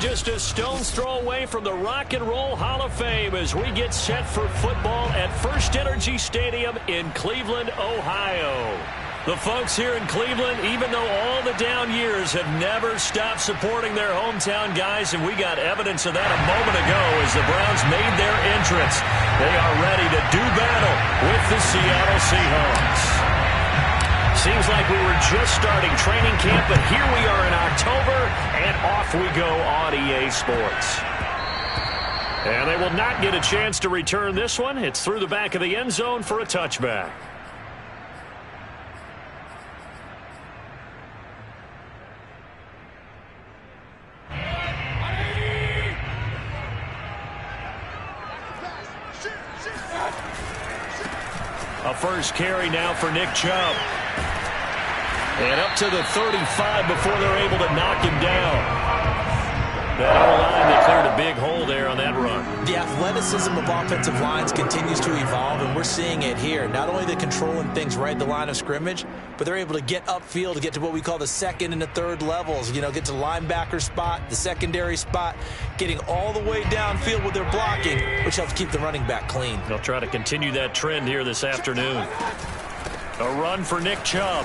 Just a stone's throw away from the Rock and Roll Hall of Fame as we get set for football at First Energy Stadium in Cleveland, Ohio. The folks here in Cleveland, even though all the down years, have never stopped supporting their hometown guys, and we got evidence of that a moment ago as the Browns made their entrance. They are ready to do battle with the Seattle Seahawks. Seems like we were just starting training camp, but here we are in October, and off we go on EA Sports. And they will not get a chance to return this one. It's through the back of the end zone for a touchback. A first carry now for Nick Chubb. And up to the 35 before they're able to knock him down. That O-line, they cleared a big hole there on that run. The athleticism of offensive lines continues to evolve, and we're seeing it here. Not only the controlling things right at the line of scrimmage, but they're able to get upfield to get to what we call the second and the third levels. You know, get to the linebacker spot, the secondary spot, getting all the way downfield with their blocking, which helps keep the running back clean. They'll try to continue that trend here this afternoon. A run for Nick Chubb.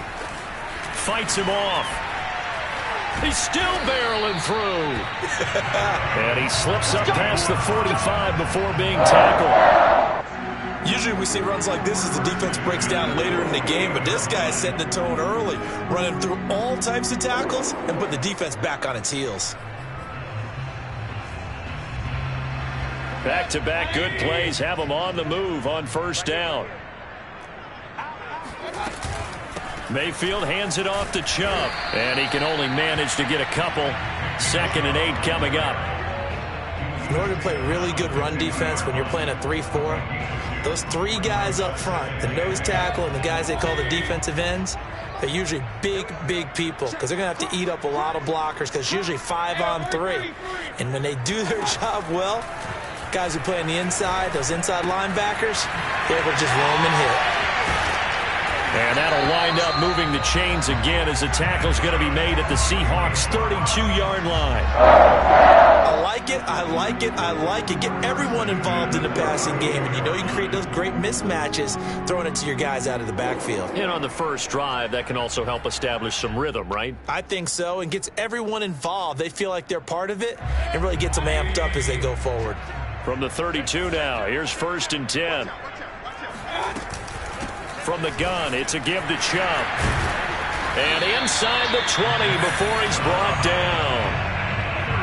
Fights him off. He's still barreling through. And he slips up past the 45 before being tackled. Usually we see runs like this as the defense breaks down later in the game, but this guy is setting the tone early, running through all types of tackles and putting the defense back on its heels. Back-to-back good plays have them on the move on first down. Mayfield hands it off to Chubb, and he can only manage to get a couple. 2nd and 8 coming up. In order to play really good run defense when you're playing a 3-4, those three guys up front, the nose tackle and the guys they call the defensive ends, they're usually big people because they're going to have to eat up a lot of blockers because it's usually 5-on-3. And when they do their job well, guys who play on the inside, those inside linebackers, they're able to just roam and hit. And that'll wind up moving the chains again as the tackle's going to be made at the Seahawks' 32-yard line. I like it, I like it, I like it. Get everyone involved in the passing game, and you know you can create those great mismatches throwing it to your guys out of the backfield. And on the first drive, that can also help establish some rhythm, right? I think so, and gets everyone involved. They feel like they're part of it, and really gets them amped up as they go forward. From the 32 now, here's 1st and 10. From the gun, it's a give to Chubb. And inside the 20 before he's brought down.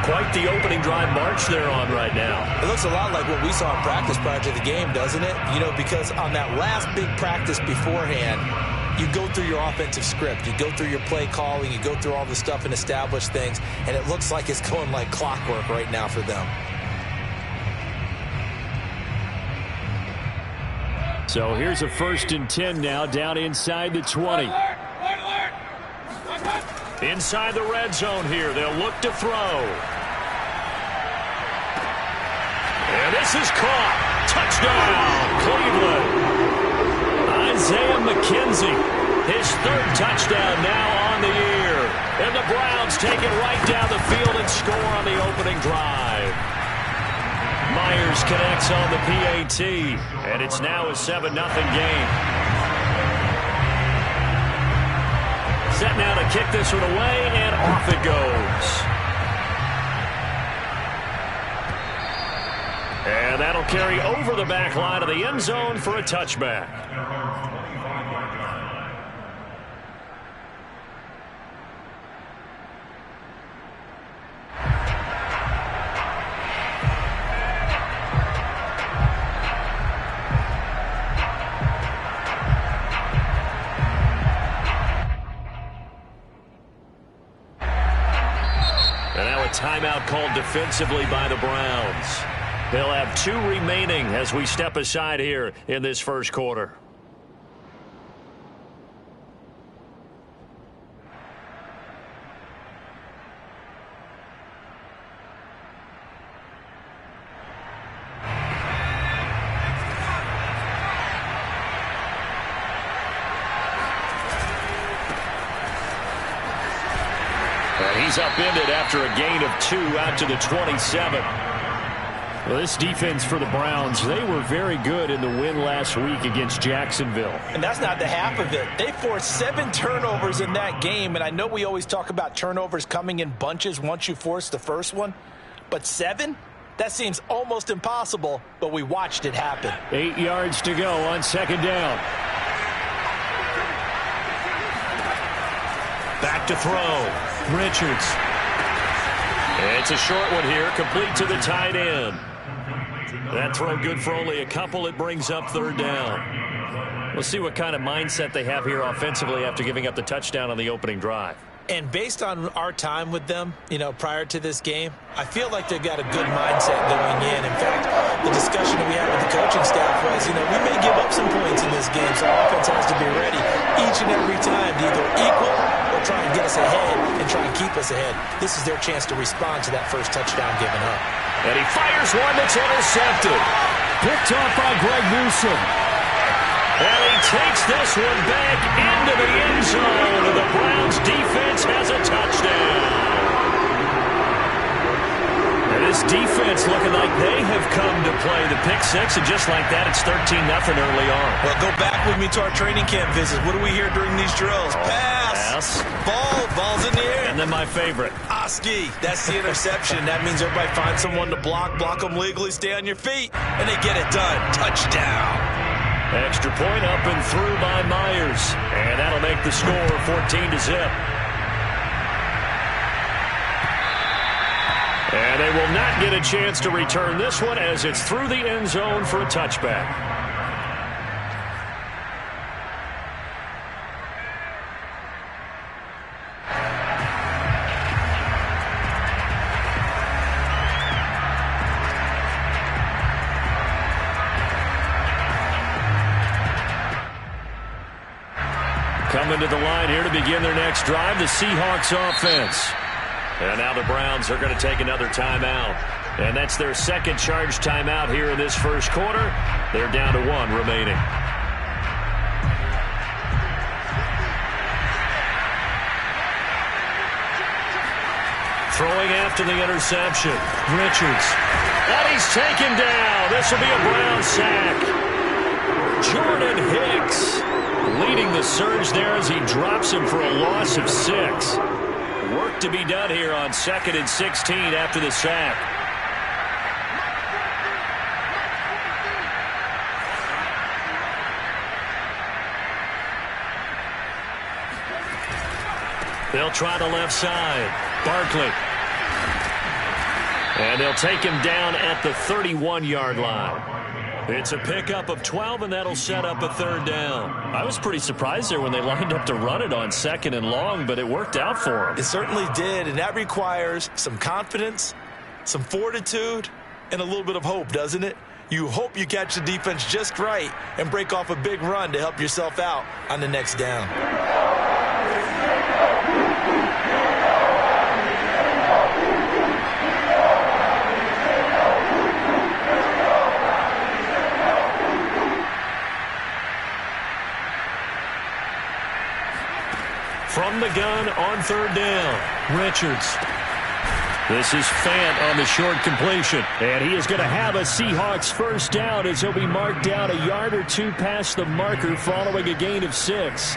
Quite the opening drive march they're on right now. It looks a lot like what we saw in practice prior to the game, doesn't it? You know, because on that last big practice beforehand, you go through your offensive script. You go through your play calling. You go through all the stuff and establish things. And it looks like it's going like clockwork right now for them. So here's a 1st and 10 now down inside the 20. Inside the red zone here. They'll look to throw. And this is caught. Touchdown, Cleveland. Isaiah McKenzie, his 3rd touchdown now on the year. And the Browns take it right down the field and score on the opening drive. Myers connects on the PAT, and it's now a 7-0 game. Set now to kick this one away, and off it goes. And that'll carry over the back line of the end zone for a touchback. Timeout called defensively by the Browns. They'll have 2 remaining as we step aside here in this first quarter. He's upended after a gain of 2 out to the 27. Well, this defense for the Browns, they were very good in the win last week against Jacksonville. And that's not the half of it. They forced 7 turnovers in that game, and I know we always talk about turnovers coming in bunches once you force the first one, but 7? That seems almost impossible, but we watched it happen. 8 yards to go on second down. Back to throw. Richards. It's a short one here, complete to the tight end. That throw good for only a couple. It brings up third down. We'll see what kind of mindset they have here offensively after giving up the touchdown on the opening drive. And based on our time with them, prior to this game, I feel like they've got a good mindset going in. In fact, the discussion that we had with the coaching staff was, we may give up some points in this game, so our offense has to be ready each and every time to either equal or try and get us ahead and try and keep us ahead. This is their chance to respond to that first touchdown given up. And he fires one that's intercepted. Picked off by Greg Newsom. And he takes this one back into the end zone. And the Browns defense has a touchdown. And this defense looking like they have come to play. The pick 6, and just like that, it's 13-0 early on. Well, go back with me to our training camp visits. What do we hear during these drills? Pass. Ball's in the air. And then my favorite. Oski. That's the interception. That means everybody finds someone to block them legally, stay on your feet, and they get it done. Touchdown. Extra point up and through by Myers. And that'll make the score 14-0. And they will not get a chance to return this one as it's through the end zone for a touchback. Coming to the line here to begin their next drive, the Seahawks offense. And now the Browns are going to take another timeout. And that's their second charge timeout here in this first quarter. They're down to 1 remaining. Throwing after the interception. Richards. And he's taken down. This will be a Brown sack. Jordan Hicks leading the surge there as he drops him for a loss of 6. Work to be done here on 2nd and 16 after the sack. They'll try the left side. Barkley. And they'll take him down at the 31-yard line. It's a pickup of 12, and that'll set up a third down. I was pretty surprised there when they lined up to run it on 2nd and long, but it worked out for them. It certainly did, and that requires some confidence, some fortitude, and a little bit of hope, doesn't it? You hope you catch the defense just right and break off a big run to help yourself out on the next down. From the gun on third down, Richards. This is Fant on the short completion. And he is going to have a Seahawks first down as he'll be marked down a yard or 2 past the marker following a gain of 6.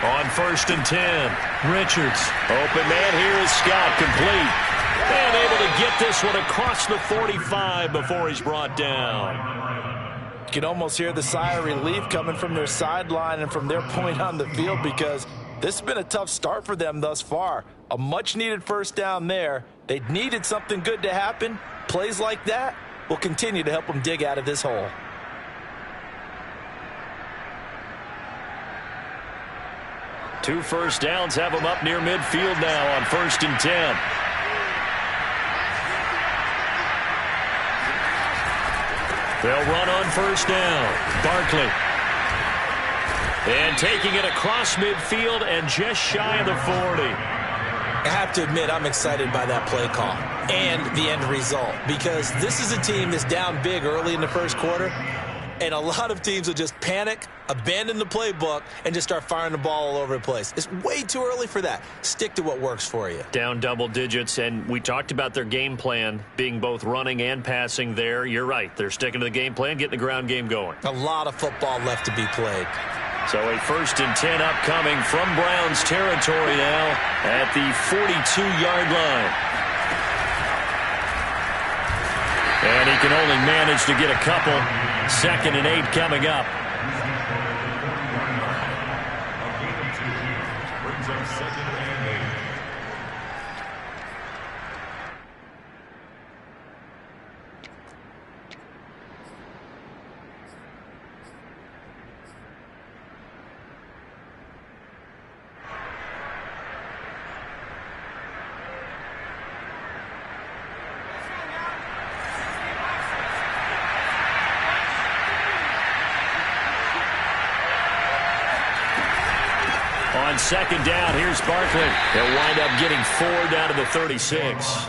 On 1st and 10, Richards. Open man here is Scott, complete. And able to get this one across the 45 before he's brought down. You can almost hear the sigh of relief coming from their sideline and from their point on the field, because this has been a tough start for them thus far. A much-needed first down there. They needed something good to happen. Plays like that will continue to help them dig out of this hole. Two first downs have them up near midfield now on 1st and 10. They'll run on 1st down. Barkley. And taking it across midfield and just shy of the 40. I have to admit, I'm excited by that play call and the end result, because this is a team that's down big early in the first quarter, and a lot of teams will just panic, abandon the playbook, and just start firing the ball all over the place. It's way too early for that. Stick to what works for you. Down double digits, and we talked about their game plan being both running and passing there. You're right. They're sticking to the game plan, getting the ground game going. A lot of football left to be played. So a 1st and 10 upcoming from Browns territory now at the 42-yard line. And he can only manage to get a couple. 2nd and 8 coming up. On 2nd down, here's Barkley. He'll wind up getting 4 down to the 36.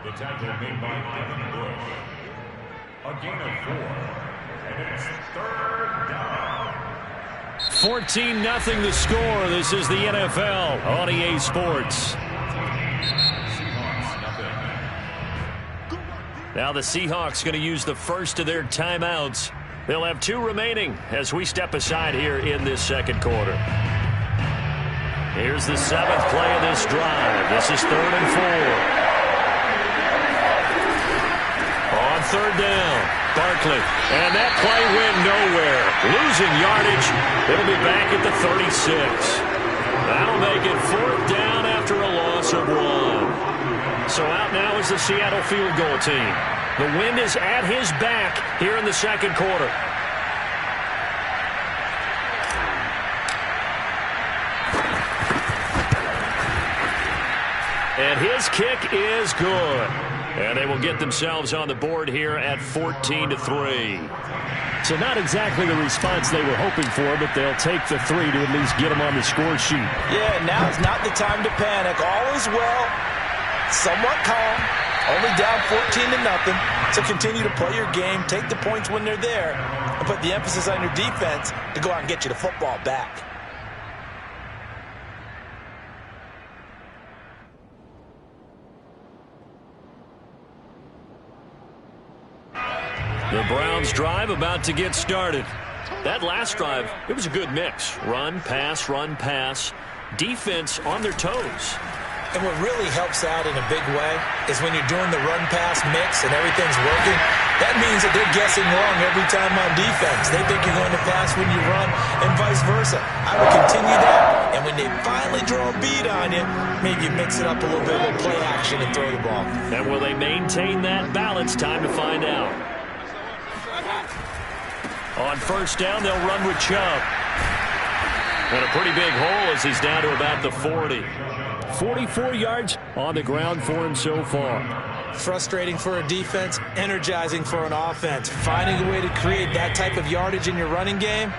The tackle made by Devin Bush. A gain of 4. And it's 3rd down. 14-0 the score. This is the NFL on EA Sports. Now the Seahawks going to use the first of their timeouts. They'll have 2 remaining as we step aside here in this second quarter. Here's the 7th play of this drive. This is 3rd and 4. On 3rd down, Barkley. And that play went nowhere. Losing yardage. It'll be back at the 36. That'll make it 4th down after a loss of 1. So out now is the Seattle field goal team. The wind is at his back here in the second quarter. And his kick is good. And they will get themselves on the board here at 14-3. So not exactly the response they were hoping for, but they'll take the 3 to at least get them on the score sheet. Yeah, now's not the time to panic. All is well, somewhat calm. Only down 14-0, so continue to play your game, take the points when they're there, and put the emphasis on your defense to go out and get you the football back. The Browns drive about to get started. That last drive, it was a good mix. Run, pass, defense on their toes. And what really helps out in a big way is when you're doing the run-pass mix and everything's working, that means that they're guessing wrong every time on defense. They think you're going to pass when you run and vice versa. I would continue that, and when they finally draw a bead on you, maybe you mix it up a little bit with play action and throw the ball. And will they maintain that balance? Time to find out. On 1st down, they'll run with Chubb. And a pretty big hole as he's down to about the 40. 44 yards on the ground for him so far. Frustrating for a defense, energizing for an offense. Finding a way to create that type of yardage in your running game,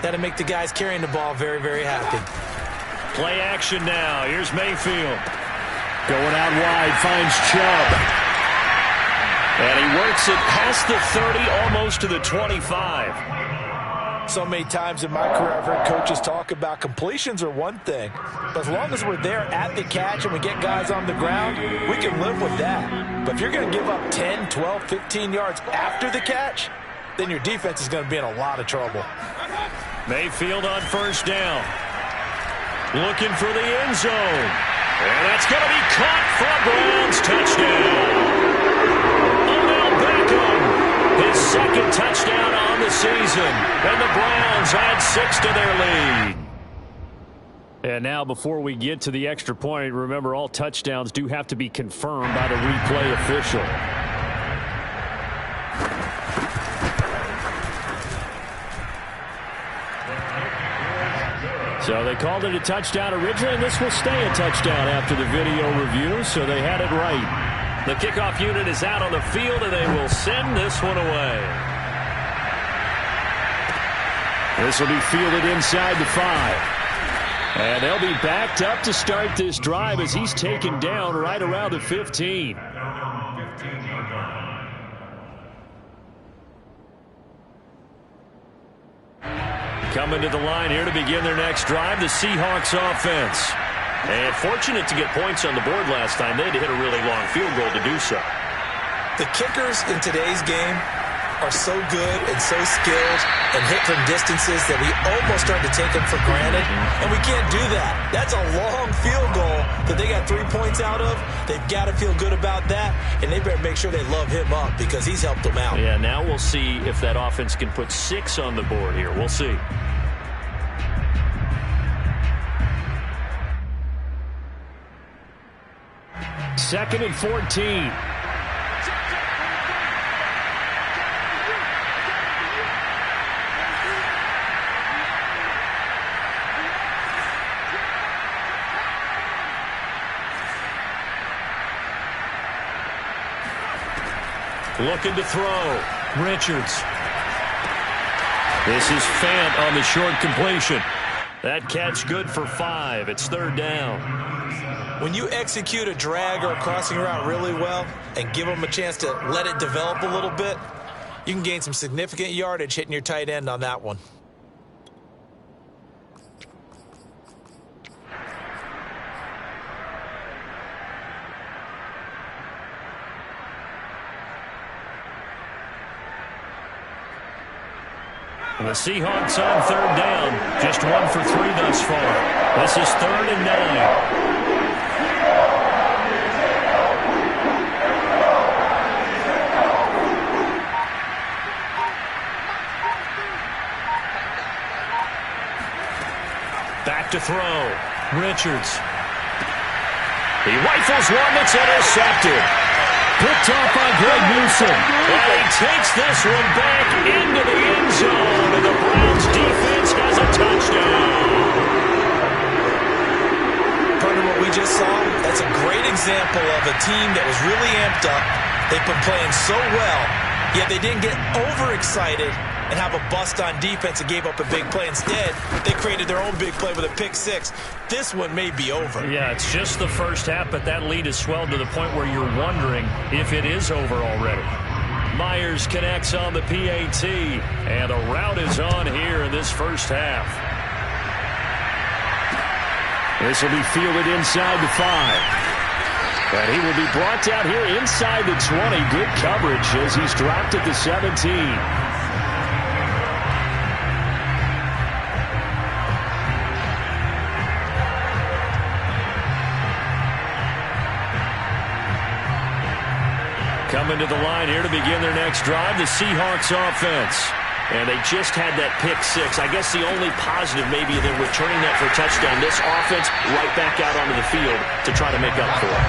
that'll make the guys carrying the ball very, very happy. Play action now. Here's Mayfield. Going out wide, finds Chubb. And he works it past the 30, almost to the 25. So many times in my career, I've heard coaches talk about completions are one thing, but as long as we're there at the catch and we get guys on the ground, we can live with that. But if you're going to give up 10, 12, 15 yards after the catch, then your defense is going to be in a lot of trouble. Mayfield on first down. Looking for the end zone. And that's going to be caught for a Browns touchdown. Odell Beckham, his second touchdown on the season. And the Browns add 6 to their lead. And now before we get to the extra point, remember all touchdowns do have to be confirmed by the replay official. So they called it a touchdown originally, and this will stay a touchdown after the video review, so they had it right. The kickoff unit is out on the field, and they will send this one away. This will be fielded inside the 5. And they'll be backed up to start this drive as he's taken down right around the 15. Coming to the line here to begin their next drive, the Seahawks offense. And fortunate to get points on the board last time. They had to hit a really long field goal to do so. The kickers in today's game are so good and so skilled and hit from distances that we almost start to take them for granted, and we can't do that. That's a long field goal that they got 3 points out of. They've got to feel good about that, and they better make sure they love him up because he's helped them out. Yeah, now we'll see if that offense can put 6 on the board here. We'll see. Second and 14. Looking to throw. Richards. This is Fant on the short completion. That catch good for 5. It's third down. When you execute a drag or a crossing route really well and give them a chance to let it develop a little bit, you can gain some significant yardage hitting your tight end on that one. The Seahawks on third down. Just 1 for 3 thus far. This is 3rd and 9. Back to throw. Richards. He rifles one that's intercepted. Picked off by Greg Newsom. And he takes this one back into the end zone. And the Browns defense has a touchdown. Part of what we just saw, that's a great example of a team that was really amped up. They've been playing so well, yet they didn't get overexcited and have a bust on defense and gave up a big play. Instead, they created their own big play with a pick 6. This one may be over. Yeah, it's just the first half, but that lead has swelled to the point where you're wondering if it is over already. Myers connects on the PAT, and the route is on here in this first half. This will be fielded inside the 5. And he will be brought down here inside the 20. Good coverage as he's dropped at the 17. Coming to the line here to begin their next drive, the Seahawks offense. And they just had that pick 6. I guess the only positive maybe they're returning that for a touchdown. This offense right back out onto the field to try to make up for it.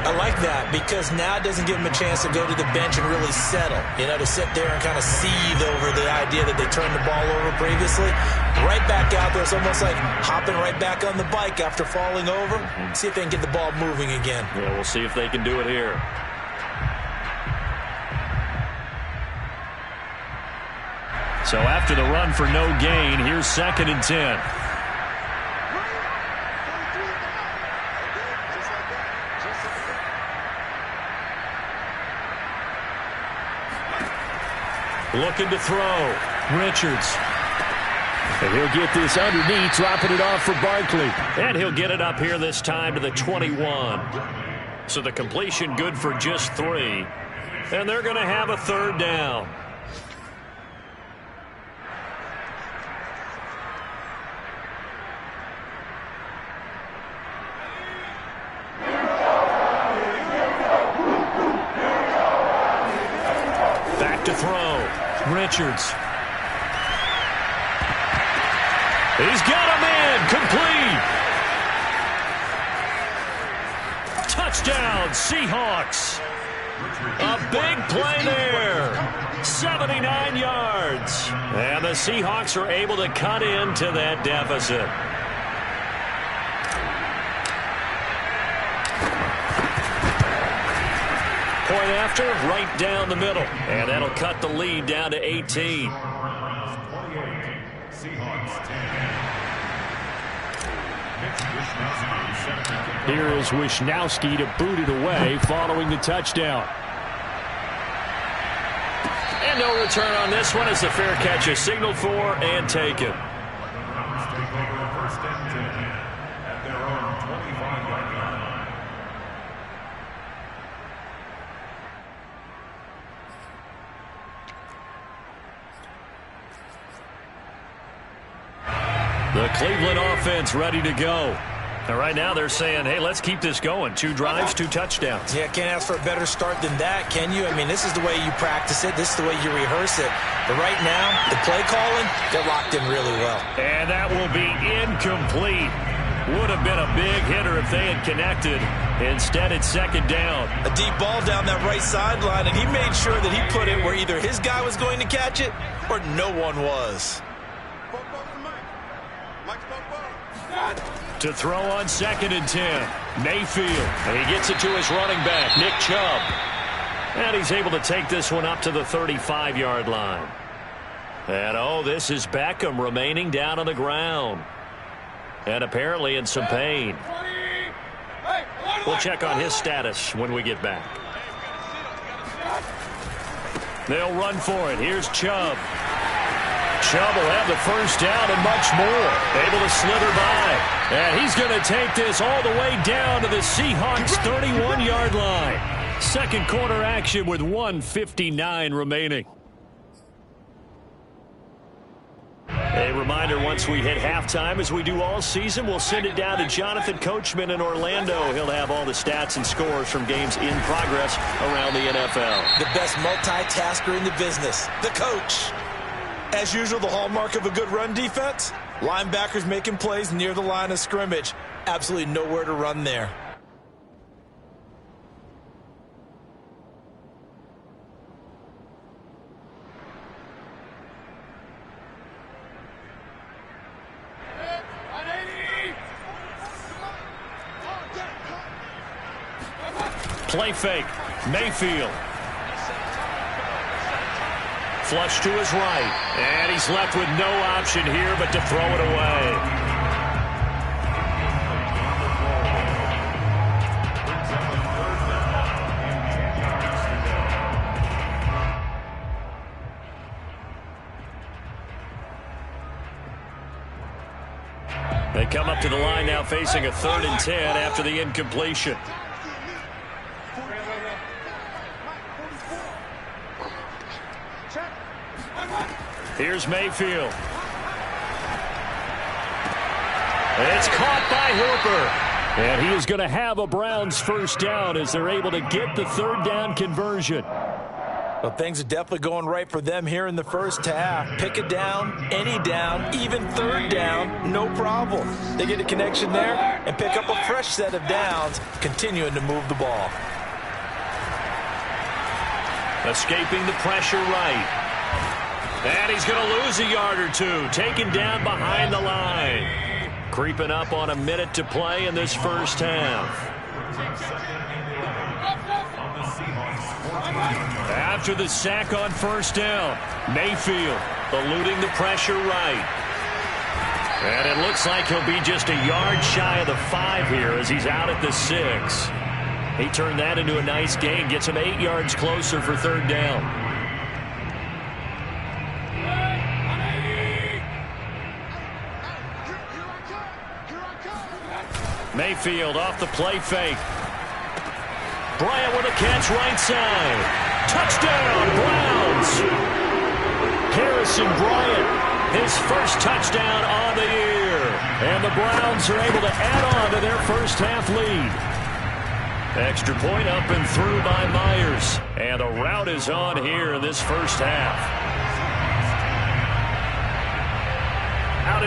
I like that because now it doesn't give them a chance to go to the bench and really settle. You know, to sit there and kind of seethe over the idea that they turned the ball over previously. Right back out there. It's almost like hopping right back on the bike after falling over. See if they can get the ball moving again. Yeah, we'll see if they can do it here. So after the run for no gain, here's 2nd and 10. Looking to throw. Richards. And he'll get this underneath, dropping it off for Barkley. And he'll get it up here this time to the 21. So the completion good for just 3. And they're going to have a third down. Richards. He's got a man. Complete. Touchdown, Seahawks. A big play there. 79 yards. And the Seahawks are able to cut into that deficit. Point after, right down the middle. And that'll cut the lead down to 18. Here is Wishnowski to boot it away following the touchdown. And no return on this one as the fair catch is signaled for and taken. The Cleveland offense ready to go. And right now they're saying, hey, let's keep this going. 2 drives, 2 touchdowns. Yeah, can't ask for a better start than that, can you? I mean, this is the way you practice it. This is the way you rehearse it. But right now, the play calling, they're locked in really well. And that will be incomplete. Would have been a big hitter if they had connected. Instead, it's second down. A deep ball down that right sideline, and he made sure that he put it where either his guy was going to catch it or no one was. To throw on 2nd and 10. Mayfield. And he gets it to his running back, Nick Chubb. And he's able to take this one up to the 35-yard line. And, oh, this is Beckham remaining down on the ground. And apparently in some pain. We'll check on his status when we get back. They'll run for it. Here's Chubb. Chubb will have the first down and much more. Able to slither by. And he's going to take this all the way down to the Seahawks 31-yard line. Second quarter action with 1:59 remaining. A reminder, once we hit halftime, as we do all season, we'll send it down to Jonathan Coachman in Orlando. He'll have all the stats and scores from games in progress around the NFL. The best multitasker in the business, the coach. As usual, the hallmark of a good run defense, linebackers making plays near the line of scrimmage. Absolutely nowhere to run there. Play fake. Mayfield. Flush to his right. And he's left with no option here but to throw it away. They come up to the line now facing a 3rd and 10 after the incompletion. Here's Mayfield. It's caught by Hooper. And he is going to have a Browns first down as they're able to get the 3rd down conversion. Well, things are definitely going right for them here in the first half. Pick a down, any down, even 3rd down, no problem. They get a connection there and pick up a fresh set of downs, continuing to move the ball. Escaping the pressure right. And he's going to lose a yard or 2, taken down behind the line. Creeping up on a minute to play in this first half. After the sack on first down, Mayfield eluding the pressure right. And it looks like he'll be just a yard shy of the 5 here as he's out at the 6. He turned that into a nice gain, gets him 8 yards closer for 3rd down. Mayfield off the play fake. Bryant with a catch right side. Touchdown, Browns. Harrison Bryant, his first touchdown on the year. And the Browns are able to add on to their first half lead. Extra point up and through by Myers. And the route is on here in this first half.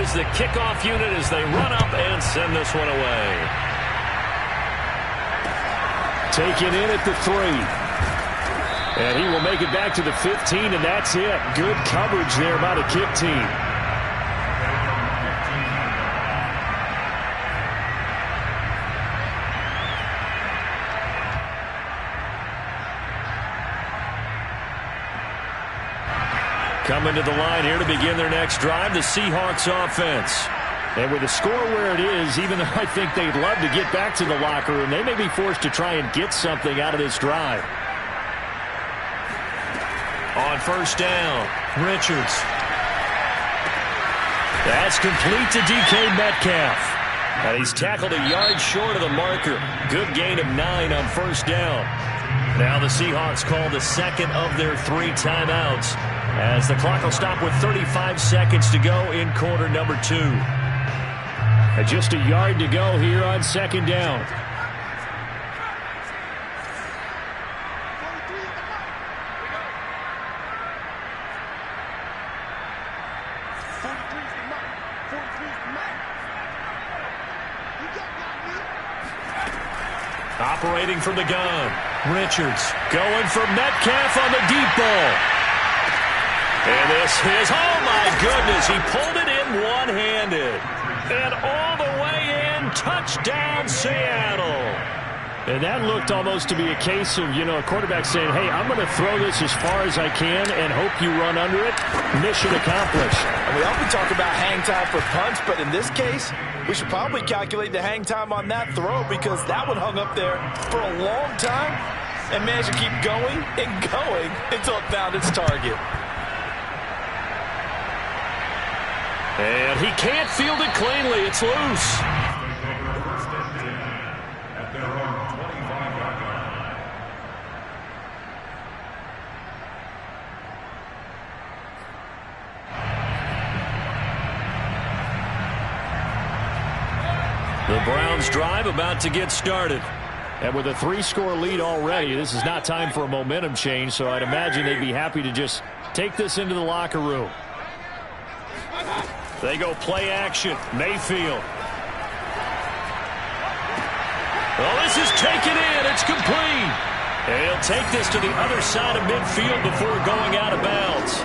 is the kickoff unit as they run up and send this one away. Taken in at the 3. And he will make it back to the 15, and that's it. Good coverage there by the kick team. Coming to the line here to begin their next drive, the Seahawks offense. And with the score where it is, even though I think they'd love to get back to the locker room, they may be forced to try and get something out of this drive. On first down, Richards. That's complete to DK Metcalf. And he's tackled a yard short of the marker. Good gain of 9 on first down. Now the Seahawks call the second of their 3 timeouts, as the clock will stop with 35 seconds to go in quarter number 2. And just a yard to go here on second down. Operating from the gun, Richards going for Metcalf on the deep ball. And this is, oh my goodness, he pulled it in one-handed. And all the way in, touchdown Seattle. And that looked almost to be a case of, a quarterback saying, hey, I'm going to throw this as far as I can and hope you run under it. Mission accomplished. And we often talk about hang time for punts, but in this case, we should probably calculate the hang time on that throw, because that one hung up there for a long time and managed to keep going and going until it found its target. And he can't field it cleanly. It's loose. The Browns drive about to get started. And with a 3-score lead already, this is not time for a momentum change, so I'd imagine they'd be happy to just take this into the locker room. They go play action. Mayfield. Well, this is taken in. It's complete. And he'll take this to the other side of midfield before going out of bounds.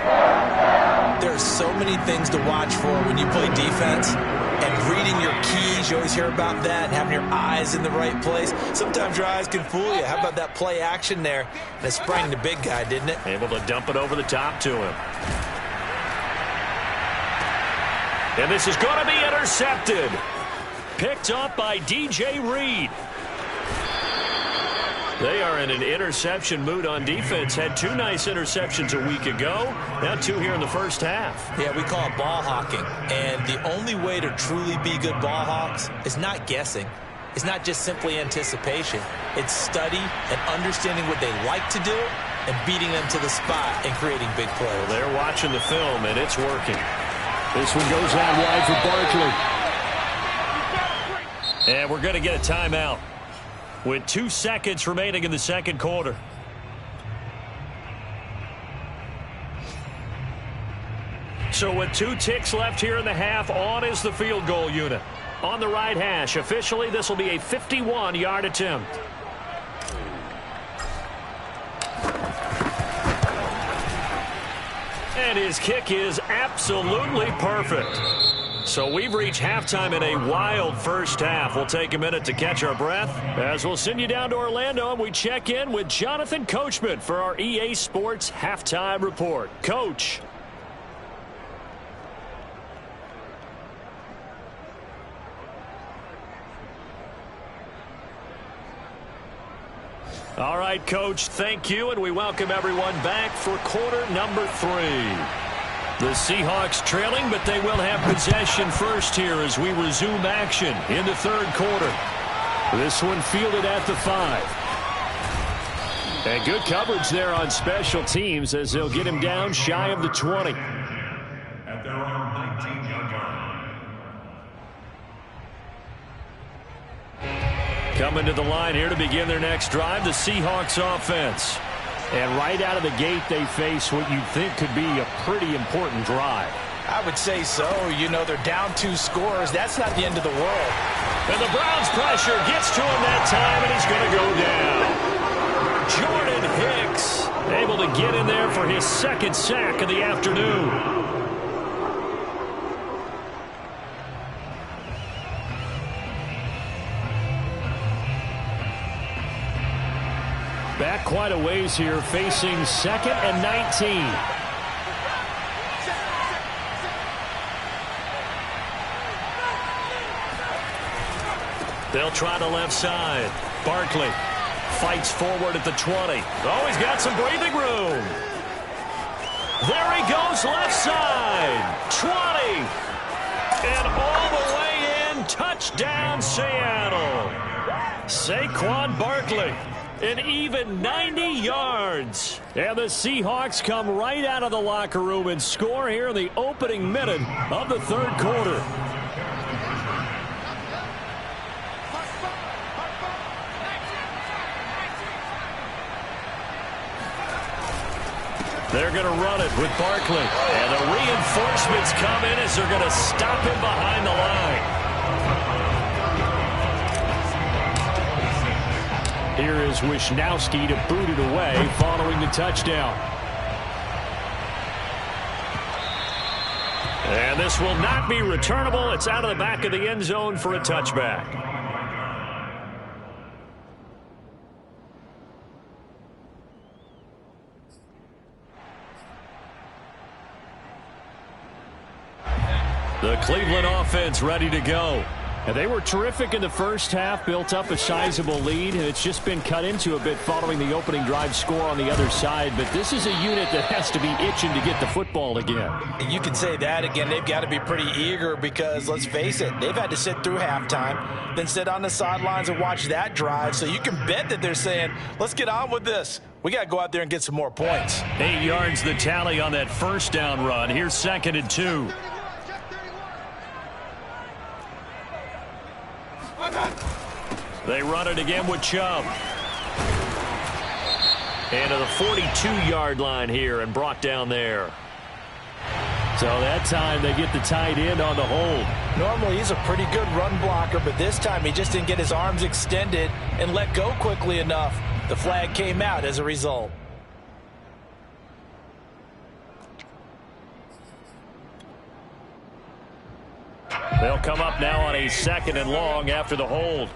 There are so many things to watch for when you play defense. And reading your keys, you always hear about that, having your eyes in the right place. Sometimes your eyes can fool you. How about that play action there? And it sprang the big guy, didn't it? Able to dump it over the top to him. And this is going to be intercepted. Picked up by DJ Reed. They are in an interception mood on defense. Had 2 nice interceptions a week ago. Now 2 here in the first half. Yeah, we call it ball hawking. And the only way to truly be good ball hawks is not guessing. It's not just simply anticipation. It's study and understanding what they like to do and beating them to the spot and creating big plays. Well, they're watching the film, and it's working. This one goes out wide for Barkley. And we're going to get a timeout with 2 seconds remaining in the second quarter. So with 2 ticks left here in the half, on is the field goal unit. On the right hash, officially this will be a 51-yard attempt. And his kick is absolutely perfect. So we've reached halftime in a wild first half. We'll take a minute to catch our breath as we'll send you down to Orlando and we check in with Jonathan Coachman for our EA Sports Halftime Report. Coach. All right, Coach, thank you, and we welcome everyone back for quarter number 3. The Seahawks trailing, but they will have possession first here as we resume action in the third quarter. This one fielded at the 5. And good coverage there on special teams as they'll get him down shy of the 20. At their own 19-yard line. Coming to the line here to begin their next drive, the Seahawks offense. And right out of the gate, they face what you'd think could be a pretty important drive. I would say so. You know, they're down 2 scores. That's not the end of the world. And the Browns' pressure gets to him that time, and he's going to go down. Jordan Hicks able to get in there for his 2nd sack of the afternoon. Back quite a ways here, facing 2nd and 19. They'll try the left side. Barkley fights forward at the 20. Oh, he's got some breathing room. There he goes, left side. 20. And all the way in. Touchdown, Seattle. Saquon Barkley. An even 90 yards. And the Seahawks come right out of the locker room and score here in the opening minute of the 3rd quarter. They're going to run it with Barkley. And the reinforcements come in as they're going to stop him behind the line. Here is Wisnowski to boot it away following the touchdown. And this will not be returnable. It's out of the back of the end zone for a touchback. The Cleveland offense ready to go. And they were terrific in the first half, built up a sizable lead, and it's just been cut into a bit following the opening drive score on the other side. But this is a unit that has to be itching to get the football again. You can say that again. They've got to be pretty eager because, let's face it, they've had to sit through halftime, then sit on the sidelines and watch that drive. So you can bet that they're saying, let's get on with this. We got to go out there and get some more points. 8 yards the tally on that first down run. Here's 2nd and 2. They run it again with Chubb. And to the 42-yard line here and brought down there. So that time they get the tight end on the hold. Normally he's a pretty good run blocker, but this time he just didn't get his arms extended and let go quickly enough. The flag came out as a result. They'll come up now on a 2nd and long after the hold.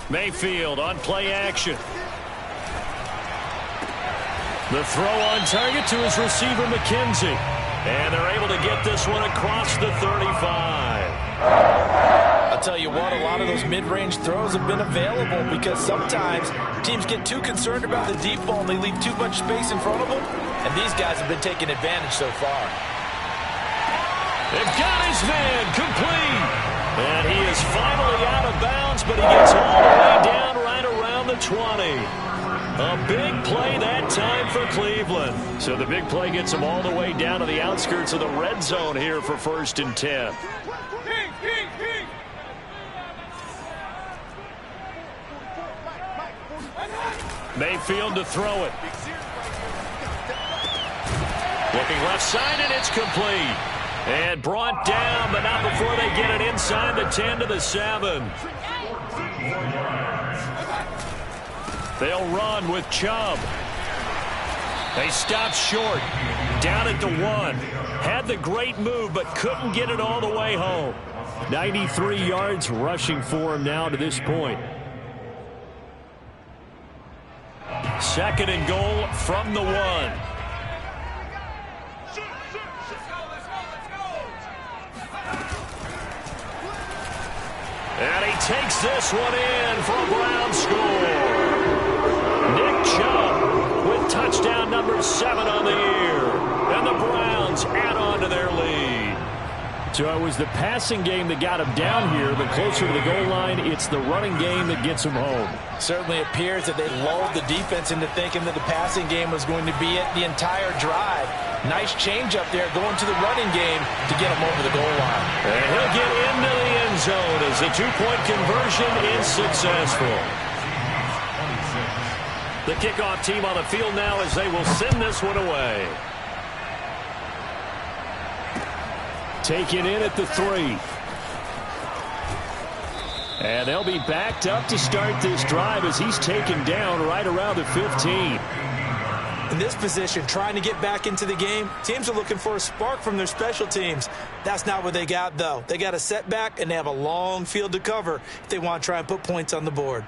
Mayfield on play action. The throw on target to his receiver, McKenzie. And they're able to get this one across the 35. I'll tell you what, a lot of those mid-range throws have been available because sometimes teams get too concerned about the deep ball and they leave too much space in front of them. And these guys have been taking advantage so far. They've got his man complete. And he is finally out of bounds, but he gets all the way down right around the 20. A big play that time for Cleveland. So the big play gets him all the way down to the outskirts of the red zone here for 1st and 10. Mayfield to throw it. Looking left side, and it's complete. And brought down, but not before they get it inside the 10 to the 7. They'll run with Chubb. They stop short. Down at the 1. Had the great move, but couldn't get it all the way home. 93 yards rushing for him now to this point. 2nd and goal from the 1. And he takes this one in for a Brown score. Nick Chubb with touchdown number 7 on the year. And the Browns add on to their lead. So it was the passing game that got him down here, but closer to the goal line, it's the running game that gets him home. Certainly appears that they lulled the defense into thinking that the passing game was going to be it the entire drive. Nice change up there going to the running game to get him over the goal line. And he'll get into the end zone as the 2-point conversion is successful. The kickoff team on the field now as they will send this one away. taken in at the 3. And they'll be backed up to start this drive as he's taken down right around the 15. In this position, trying to get back into the game, teams are looking for a spark from their special teams. That's not what they got, though. They got a setback, and they have a long field to cover if they want to try and put points on the board.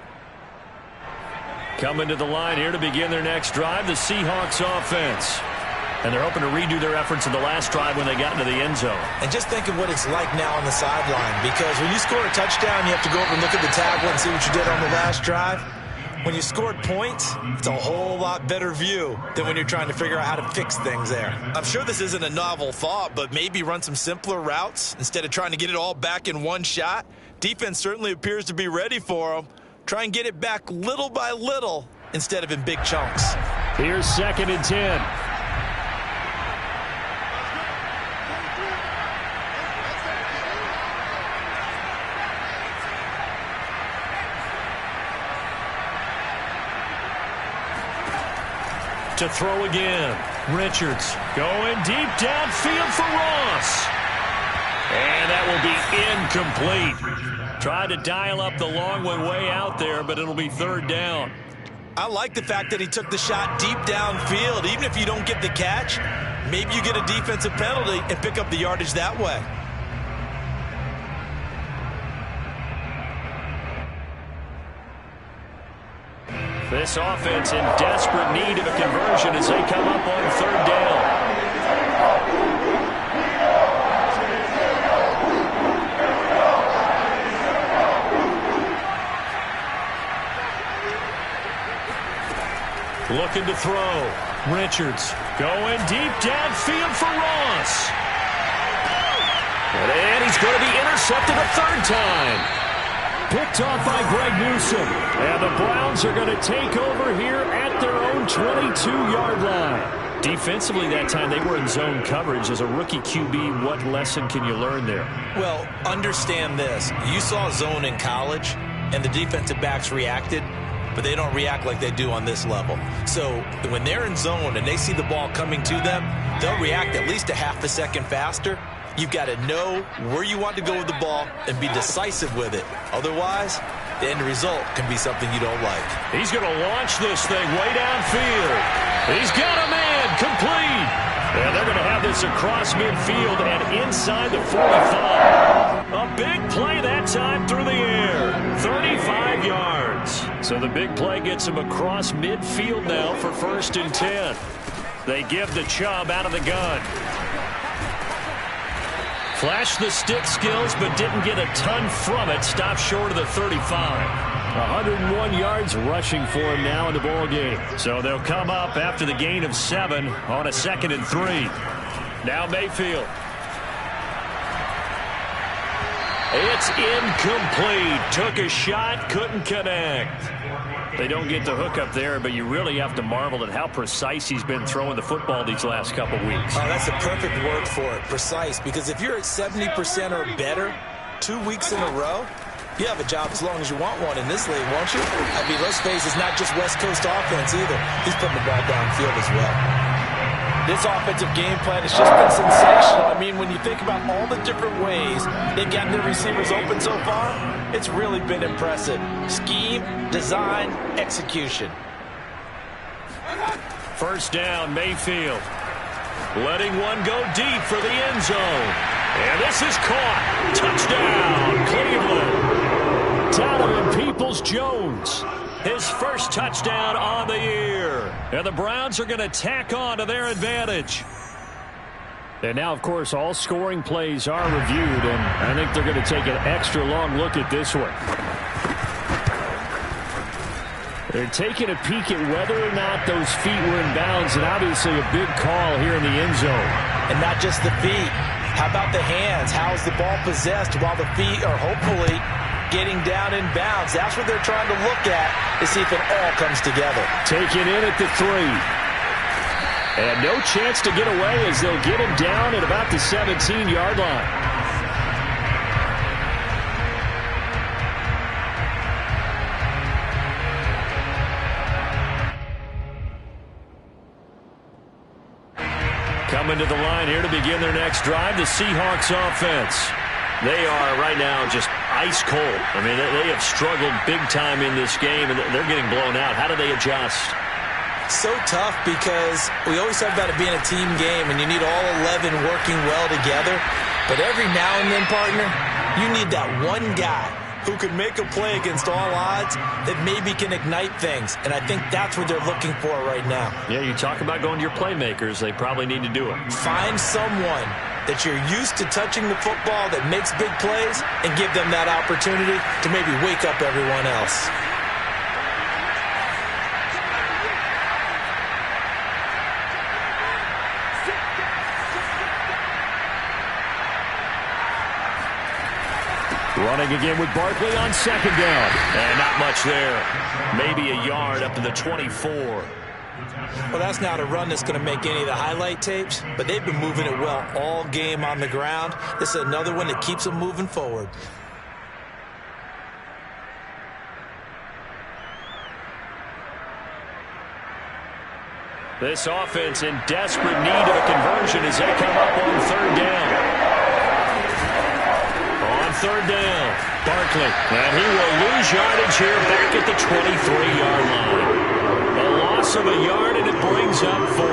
Coming to the line here to begin their next drive, the Seahawks offense. And they're hoping to redo their efforts in the last drive when they got into the end zone. And just think of what it's like now on the sideline, because when you score a touchdown, you have to go over and look at the tablet and see what you did on the last drive. When you scored points, it's a whole lot better view than when you're trying to figure out how to fix things there. I'm sure this isn't a novel thought, but maybe run some simpler routes instead of trying to get it all back in one shot. Defense certainly appears to be ready for them. Try and get it back little by little instead of in big chunks. Here's 2nd and 10. To throw again. Richards going deep downfield for Ross. And that will be incomplete. Tried to dial up the long one way out there, but it'll be 3rd down. I like the fact that he took the shot deep downfield. Even if you don't get the catch, maybe you get a defensive penalty and pick up the yardage that way. This offense in desperate need of a conversion as they come up on 3rd down. Looking to throw. Richards going deep downfield for Ross. And he's going to be intercepted a 3rd time. Picked off by Greg Newsome. And the Browns are going to take over here at their own 22-yard line. Defensively that time, they were in zone coverage. As a rookie QB, what lesson can you learn there? Well, understand this. You saw zone in college, and the defensive backs reacted, but they don't react like they do on this level. So when they're in zone and they see the ball coming to them, they'll react at least a half a second faster. You've got to know where you want to go with the ball and be decisive with it. Otherwise, the end result can be something you don't like. He's going to launch this thing way downfield. He's got a man complete. And they're going to have this across midfield and inside the 45. A big play that time through the air. 35 yards. So the big play gets him across midfield now for 1st and 10. They give the Chubb out of the gun. Flashed the stick skills, but didn't get a ton from it. Stopped short of the 35. 101 yards rushing for him now in the ball game. So they'll come up after the gain of 7 on a 2nd and 3. Now Mayfield. It's incomplete. Took a shot, couldn't connect. They don't get the hook up there, but you really have to marvel at how precise he's been throwing the football these last couple weeks. Oh, that's the perfect word for it, precise, because if you're at 70% or better 2 weeks in a row, you have a job as long as you want one in this league, won't you? I mean, let's face it, it's not just West Coast offense either. He's putting the ball downfield as well. This offensive game plan has just been sensational. I mean, when you think about all the different ways they've gotten their receivers open so far, it's really been impressive. Scheme, design, execution. 1st down, Mayfield. Letting one go deep for the end zone. And this is caught. Touchdown, Cleveland. Donovan Peoples-Jones. His first touchdown on the year. And the Browns are going to tack on to their advantage. And now, of course, all scoring plays are reviewed, and I think they're going to take an extra long look at this one. They're taking a peek at whether or not those feet were in bounds, and obviously a big call here in the end zone. And not just the feet. How about the hands? How's the ball possessed while the feet are hopefully getting down in bounds? That's what they're trying to look at to see if it all comes together. Taken in at the 3. And no chance to get away as they'll get him down at about the 17-yard line. Coming to the line here to begin their next drive, the Seahawks offense. They are right now just ice cold. I mean, they have struggled big time in this game, and they're getting blown out. How do they adjust? So tough because we always talk about it being a team game, and you need all 11 working well together. But every now and then, partner, you need that one guy who can make a play against all odds that maybe can ignite things. And I think that's what they're looking for right now. Yeah, you talk about going to your playmakers. They probably need to do it. Find someone that you're used to touching the football that makes big plays and give them that opportunity to maybe wake up everyone else. Running again with Barkley on second down. And not much there. Maybe a yard up to the 24. Well, that's not a run that's going to make any of the highlight tapes, but they've been moving it well all game on the ground. This is another one that keeps them moving forward. This offense in desperate need of a conversion as they come up on third down. Third down, Barkley, and he will lose yardage here back at the 23-yard line. A loss of a yard, and it brings up 4.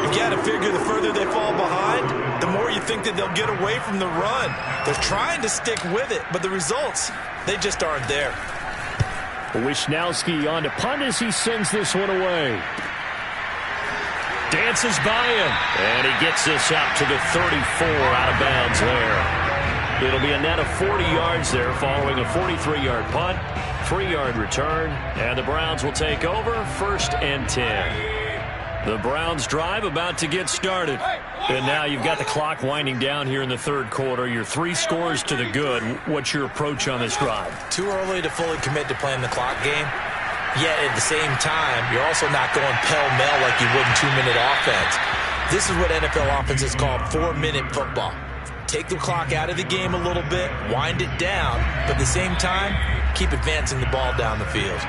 You got to figure the further they fall behind, the more you think that they'll get away from the run. They're trying to stick with it, but the results, they just aren't there. Wisnowski on to punt as he sends this one away. Dances by him, and he gets this up to the 34 out of bounds there. It'll be a net of 40 yards there following a 43-yard punt, 3-yard return, and the Browns will take over 1st and 10. The Browns drive about to get started. And now you've got the clock winding down here in the third quarter. You're 3 scores to the good. What's your approach on this drive? Too early to fully commit to playing the clock game. Yet at the same time, you're also not going pell-mell like you would in 2-minute offense. This is what NFL offenses call 4-minute football. Take the clock out of the game a little bit, wind it down, but at the same time, keep advancing the ball down the field.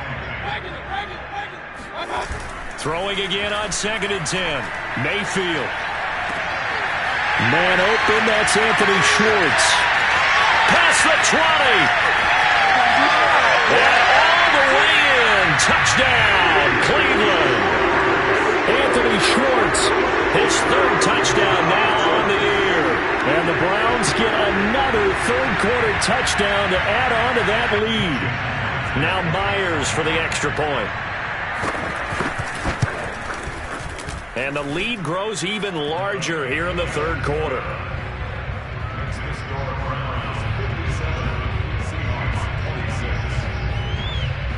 Throwing again on 2nd and 10. Mayfield. Man open, that's Anthony Schwartz. Past the 20. And all the way in. Touchdown, Cleveland. Anthony Schwartz, his 3rd touchdown now on the year. And the Browns get another third-quarter touchdown to add on to that lead. Now Myers for the extra point. And the lead grows even larger here in the third quarter.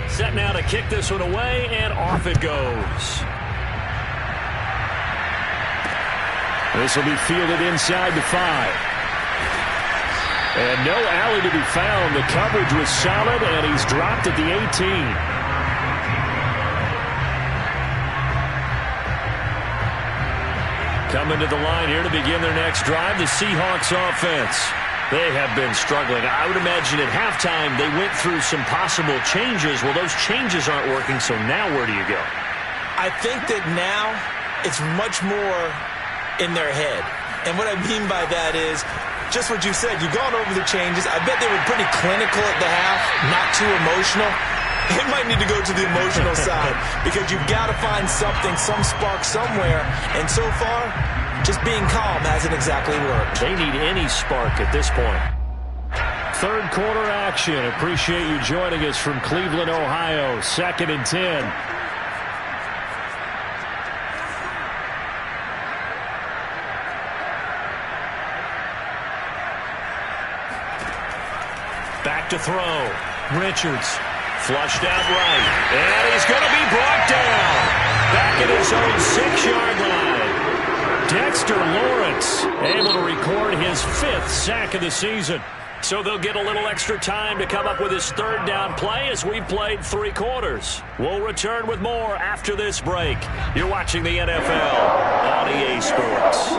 Set now to kick this one away, and off it goes. This will be fielded inside the 5. And no alley to be found. The coverage was solid, and he's dropped at the 18. Coming to the line here to begin their next drive, the Seahawks offense. They have been struggling. I would imagine at halftime they went through some possible changes. Well, those changes aren't working, so now where do you go? I think that now it's much more in their head. And what I mean by that is just what you said. You've gone over the changes. I bet they were pretty clinical at the half, not too emotional. They might need to go to the emotional side because you've got to find something, some spark somewhere. And so far, just being calm hasn't exactly worked. They need any spark at this point. Third quarter action. Appreciate you joining us from Cleveland, Ohio. 2nd and 10. Back to throw. Richards flushed out right. And he's going to be brought down. Back at his own 6-yard line. Dexter Lawrence able to record his 5th sack of the season. So they'll get a little extra time to come up with his 3rd down play as we've played 3 quarters. We'll return with more after this break. You're watching the NFL on EA Sports.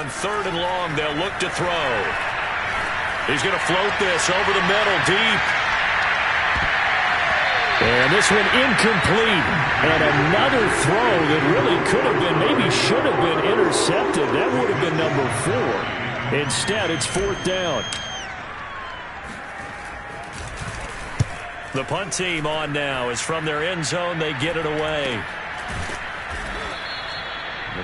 on 3rd and long. They'll look to throw. He's going to float this over the middle, deep. And this one incomplete. And another throw that really could have been, maybe should have been intercepted. That would have been number 4. Instead, it's 4th down. The punt team on now is from their end zone. They get it away.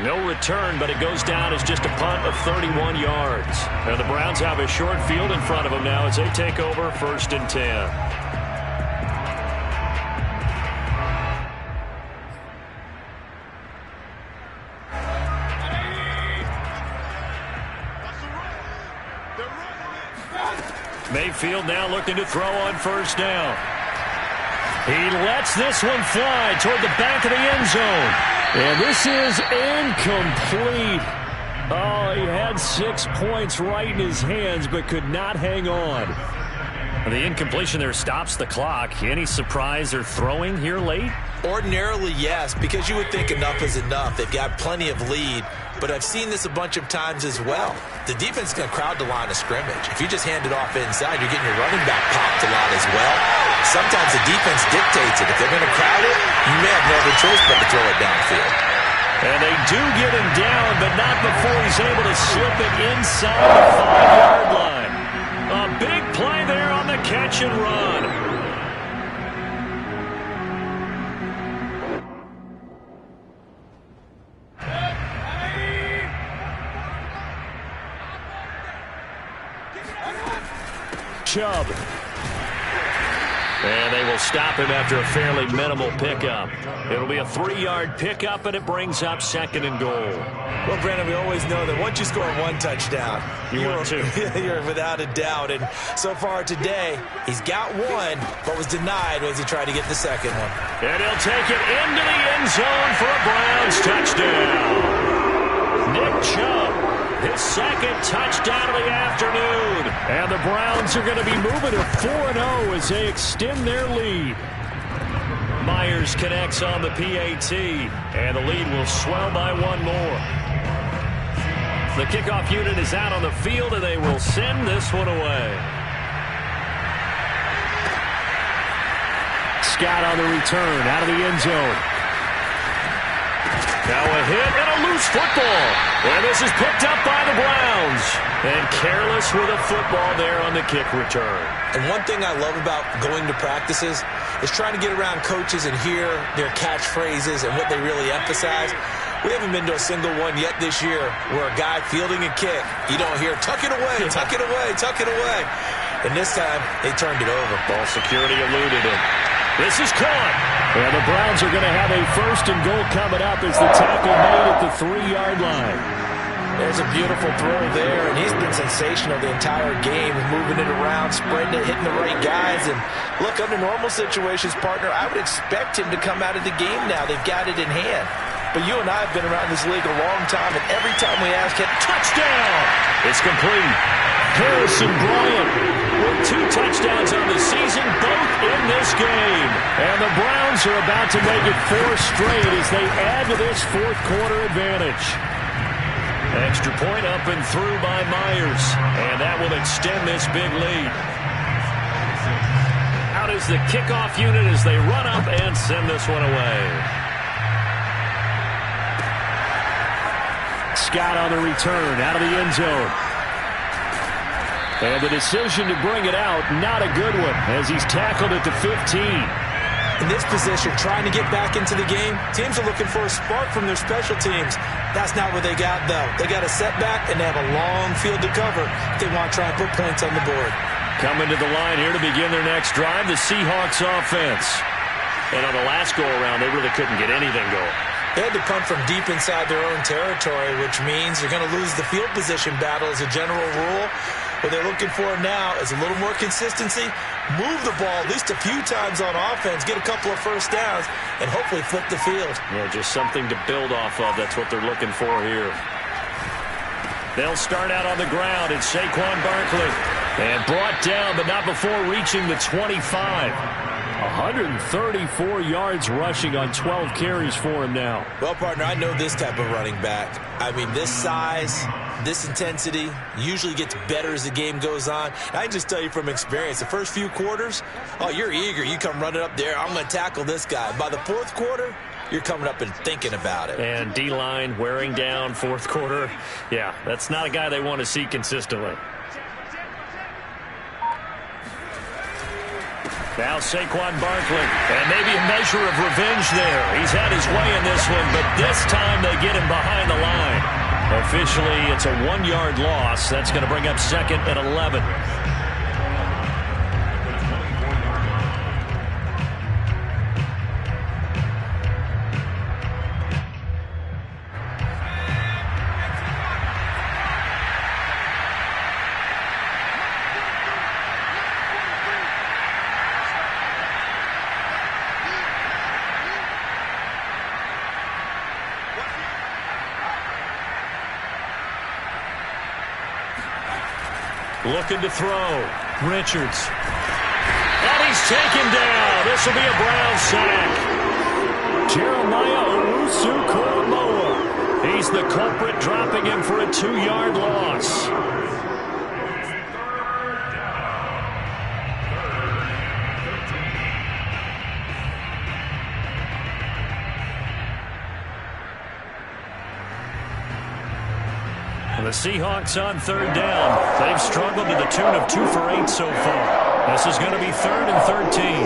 No return, but it goes down as just a punt of 31 yards. And the Browns have a short field in front of them now as they take over 1st and 10. Mayfield now looking to throw on 1st down. He lets this one fly toward the back of the end zone. And this is incomplete. Oh, he had 6 points right in his hands, but could not hang on. The incompletion there stops the clock. Any surprise they're throwing here late? Ordinarily, yes, because you would think enough is enough. They've got plenty of lead, but I've seen this a bunch of times as well. The defense is going to crowd the line of scrimmage. If you just hand it off inside, you're getting your running back popped a lot as well. Sometimes the defense dictates it. If they're going to crowd it, you may have no other choice but to throw it downfield. And they do get him down, but not before he's able to slip it inside the 5-yard line. A big play there on the catch and run. Chubb. And they will stop him after a fairly minimal pickup. It'll be a 3-yard pickup, and it brings up 2nd and goal. Well, Brandon, we always know that once you score 1 touchdown, you're 2. You're without a doubt. And so far today, he's got 1, but was denied as he tried to get the 2nd one. And he'll take it into the end zone for a Browns touchdown. Nick Chubb, his 2nd touchdown of the afternoon. And the Browns are going to be moving to 4-0 as they extend their lead. Myers connects on the PAT, and the lead will swell by 1 more. The kickoff unit is out on the field, and they will send this one away. Scott on the return, out of the end zone. Now a hit and a loose football. And this is picked up by the Browns. And careless with a football there on the kick return. And one thing I love about going to practices is trying to get around coaches and hear their catchphrases and what they really emphasize. We haven't been to a single one yet this year where a guy fielding a kick, you don't hear, tuck it away, tuck it away, tuck it away. And this time, they turned it over. Ball security eluded him. This is caught. And the Browns are going to have a 1st and goal coming up as the tackle made at the 3-yard line. There's a beautiful throw there, and he's been sensational the entire game, moving it around, spreading it, hitting the right guys. And look, under normal situations, partner, I would expect him to come out of the game now. They've got it in hand. But you and I have been around this league a long time, and every time we ask him, touchdown! It's complete. Harrison Bryant with 2 touchdowns on the season, both in this game. And the Browns are about to make it 4 straight as they add to this 4th quarter advantage. Extra point up and through by Myers. And that will extend this big lead. Out is the kickoff unit as they run up and send this one away. Scott on the return, out of the end zone. And the decision to bring it out, not a good one, as he's tackled at the 15. In this position, trying to get back into the game, teams are looking for a spark from their special teams. That's not what they got, though. They got a setback, and they have a long field to cover if they want to try and put points on the board. Coming to the line here to begin their next drive, the Seahawks offense. And on the last go-around, they really couldn't get anything going. They had to punt from deep inside their own territory, which means they're going to lose the field position battle as a general rule. What they're looking for now is a little more consistency, move the ball at least a few times on offense, get a couple of 1st downs, and hopefully flip the field. Yeah, just something to build off of. That's what they're looking for here. They'll start out on the ground. It's Saquon Barkley. And brought down, but not before reaching the 25. 134 yards rushing on 12 carries for him now. Well, partner, I know this type of running back. I mean, this size, This intensity usually gets better as the game goes on. I can just tell you from experience, the first few quarters, oh, you're eager. You come running up there, I'm going to tackle this guy. By the fourth quarter, you're coming up and thinking about it. And D-line wearing down fourth quarter. Yeah, that's not a guy they want to see consistently. Now Saquon Barkley, and maybe a measure of revenge there. He's had his way in this one, but this time they get him behind the line. Officially, it's a 1-yard loss. That's going to bring up 2nd and 11. Looking to throw. Richards. And he's taken down. This will be a Brown sack. Jeremiah Owusu-Koramoah. He's the culprit, dropping him for a 2-yard loss. The Seahawks on 3rd down. They've struggled to the tune of 2 for 8 so far. This is going to be 3rd and 13.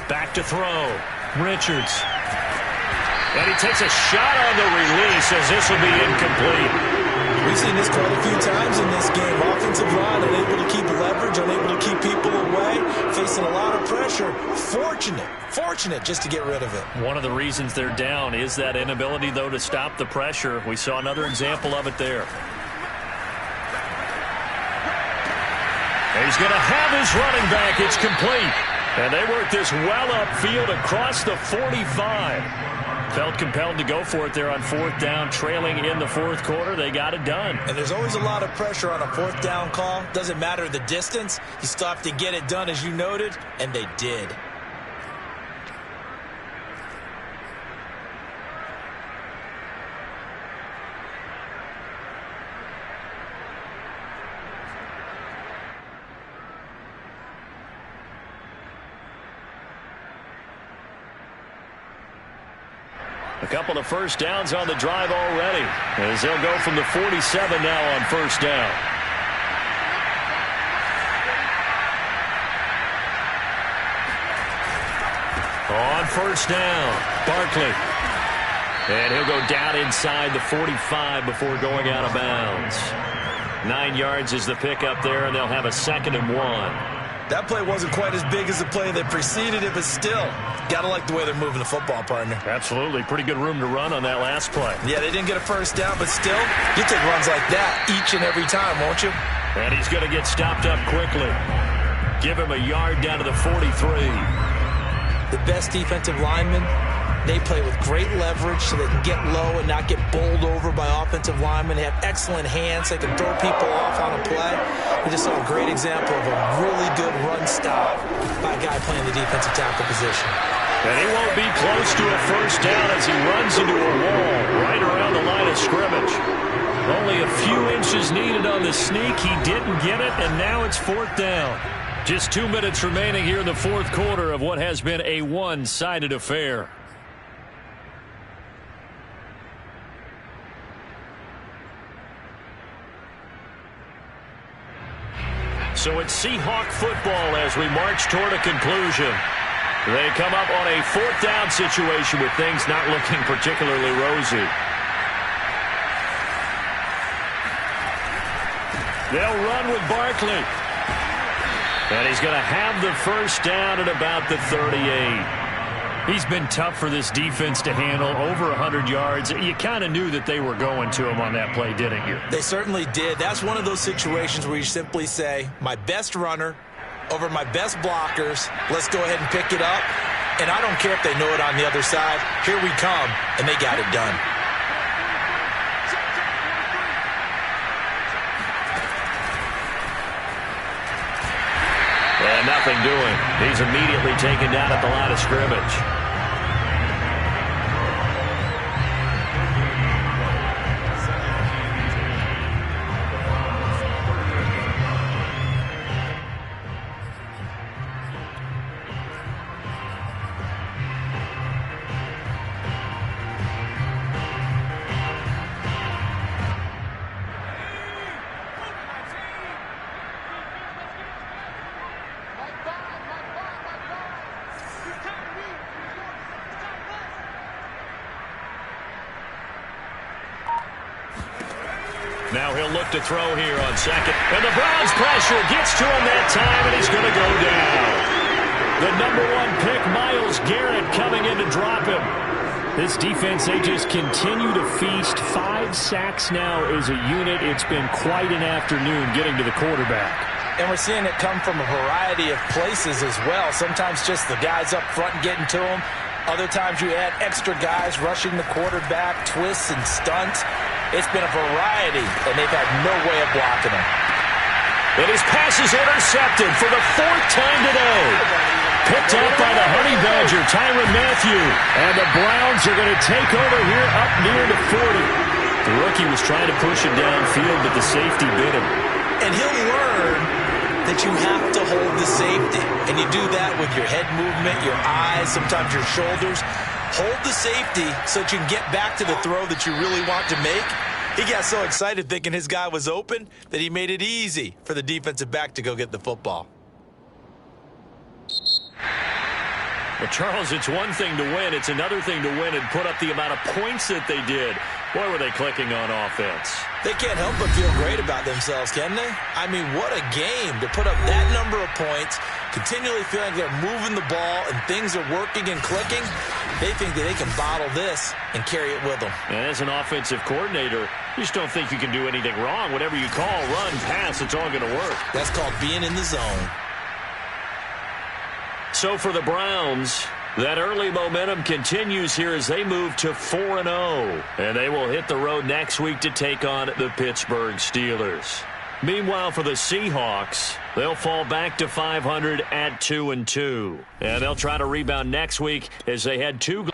Back to throw. Richards. And he takes a shot on the release as this will be incomplete. We've seen this quite a few times in this game. Offensive line unable to keep leverage, unable to keep people away, facing a lot of pressure. Fortunate just to get rid of it. One of the reasons they're down is that inability, though, to stop the pressure. We saw another example of it there. And he's going to have his running back. It's complete. And they work this well upfield across the 45. Felt compelled to go for it there on 4th down, trailing in the 4th quarter. They got it done. And there's always a lot of pressure on a 4th down call. Doesn't matter the distance. You still have to get it done, as you noted, and they did. A couple of first downs on the drive already, as they'll go from the 47 now on 1st down. On 1st down, Barkley. And he'll go down inside the 45 before going out of bounds. 9 yards is the pickup there, and they'll have a 2nd and 1. That play wasn't quite as big as the play that preceded it, but still, got to like the way they're moving the football, partner. Absolutely. Pretty good room to run on that last play. Yeah, they didn't get a first down, but still, you take runs like that each and every time, won't you? And he's going to get stopped up quickly. Give him a yard down to the 43. The best defensive linemen, they play with great leverage so they can get low and not get bowled over by offensive linemen. They have excellent hands. They can throw people off on a play. We just saw a great example of a really good run stop by a guy playing the defensive tackle position. And he won't be close to a first down as he runs into a wall right around the line of scrimmage. Only a few inches needed on the sneak. He didn't get it, and now it's 4th down. Just 2 minutes remaining here in the 4th quarter of what has been a one-sided affair. So it's Seahawk football as we march toward a conclusion. They come up on a 4th down situation with things not looking particularly rosy. They'll run with Barkley. And he's going to have the first down at about the 38. He's been tough for this defense to handle, over 100 yards. You kind of knew that they were going to him on that play, didn't you? They certainly did. That's one of those situations where you simply say, my best runner over my best blockers. Let's go ahead and pick it up. And I don't care if they know it on the other side. Here we come, and they got it done. And nothing doing. He's immediately taken down at the line of scrimmage. Now he'll look to throw here on second. And the Browns pressure gets to him that time, and he's going to go down. The #1 pick, Myles Garrett, coming in to drop him. This defense, they just continue to feast. 5 sacks now as a unit. It's been quite an afternoon getting to the quarterback. And we're seeing it come from a variety of places as well. Sometimes just the guys up front getting to him. Other times you add extra guys rushing the quarterback, twists and stunts. It's been a variety, and they've had no way of blocking him. And his pass is intercepted for the 4th time today. Picked up by the Honey Badger, Tyrann Mathieu. And the Browns are going to take over here up near the 40. The rookie was trying to push him downfield, but the safety bit him. And he'll learn that you have to hold the safety. And you do that with your head movement, your eyes, sometimes your shoulders. Hold the safety so that you can get back to the throw that you really want to make. He got so excited thinking his guy was open that he made it easy for the defensive back to go get the football. Well, Charles, it's one thing to win. It's another thing to win and put up the amount of points that they did. Boy, were they clicking on offense. They can't help but feel great about themselves, can they? I mean, what a game to put up that number of points, continually feeling like they're moving the ball and things are working and clicking. They think that they can bottle this and carry it with them. And as an offensive coordinator, you just don't think you can do anything wrong. Whatever you call, run, pass, it's all going to work. That's called being in the zone. So for the Browns, that early momentum continues here as they move to 4-0. And they will hit the road next week to take on the Pittsburgh Steelers. Meanwhile, for the Seahawks, they'll fall back to 500 at 2-2. And they'll try to rebound next week as they had 2